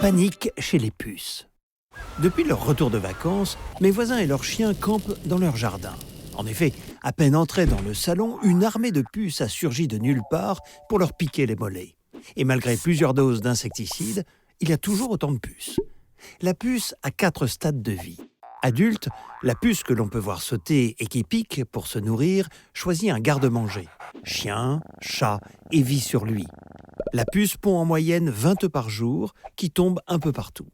Panique chez les puces. Depuis leur retour de vacances, mes voisins et leurs chiens campent dans leur jardin. En effet, à peine entrés dans le salon, une armée de puces a surgi de nulle part pour leur piquer les mollets. Et malgré plusieurs doses d'insecticides, il y a toujours autant de puces. La puce a 4 stades de vie. Adulte, la puce que l'on peut voir sauter et qui pique pour se nourrir choisit un garde-manger. Chien, chat et vit sur lui. La puce pond en moyenne 20 œufs par jour qui tombent un peu partout.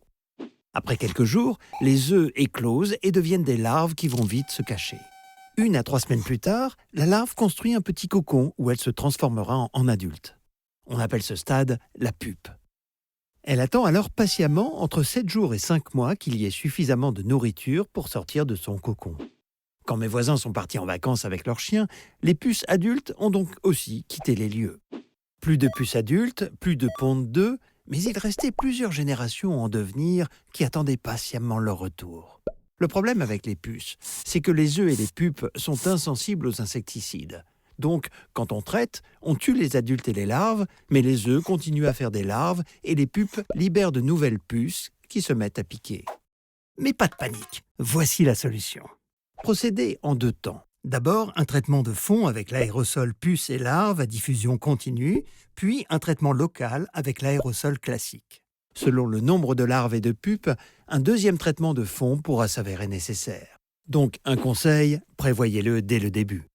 Après quelques jours, les œufs éclosent et deviennent des larves qui vont vite se cacher. 1 à 3 semaines plus tard, la larve construit un petit cocon où elle se transformera en adulte. On appelle ce stade la pupe. Elle attend alors patiemment entre 7 jours et 5 mois qu'il y ait suffisamment de nourriture pour sortir de son cocon. Quand mes voisins sont partis en vacances avec leurs chiens, les puces adultes ont donc aussi quitté les lieux. Plus de puces adultes, plus de pontes d'œufs, mais il restait plusieurs générations en devenir qui attendaient patiemment leur retour. Le problème avec les puces, c'est que les œufs et les pupes sont insensibles aux insecticides. Donc, quand on traite, on tue les adultes et les larves, mais les œufs continuent à faire des larves et les pupes libèrent de nouvelles puces qui se mettent à piquer. Mais pas de panique, voici la solution. Procédez en 2 temps. D'abord, un traitement de fond avec l'aérosol puce et larves à diffusion continue, puis un traitement local avec l'aérosol classique. Selon le nombre de larves et de pupes, un deuxième traitement de fond pourra s'avérer nécessaire. Donc, un conseil, prévoyez-le dès le début.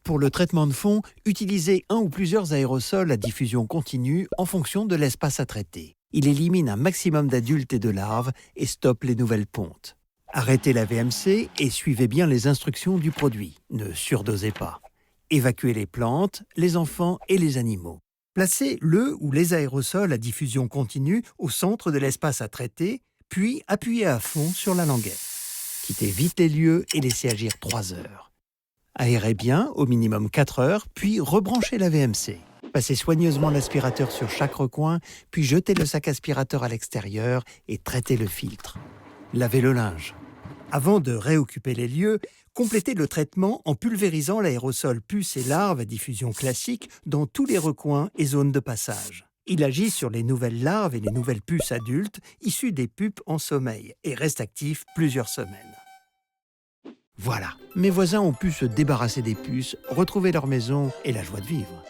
Pour le traitement de fond, utilisez 1 ou plusieurs aérosols à diffusion continue en fonction de l'espace à traiter. Il élimine un maximum d'adultes et de larves et stoppe les nouvelles pontes. Arrêtez la VMC et suivez bien les instructions du produit. Ne surdosez pas. Évacuez les plantes, les enfants et les animaux. Placez le ou les aérosols à diffusion continue au centre de l'espace à traiter, puis appuyez à fond sur la languette. Quittez vite les lieux et laissez agir 3 heures. Aérez bien, au minimum 4 heures, puis rebranchez la VMC. Passez soigneusement l'aspirateur sur chaque recoin, puis jetez le sac aspirateur à l'extérieur et traitez le filtre. Lavez le linge. Avant de réoccuper les lieux, complétez le traitement en pulvérisant l'aérosol puce et larves à diffusion classique dans tous les recoins et zones de passage. Il agit sur les nouvelles larves et les nouvelles puces adultes issues des pupes en sommeil et reste actif plusieurs semaines. Voilà, mes voisins ont pu se débarrasser des puces, retrouver leur maison et la joie de vivre.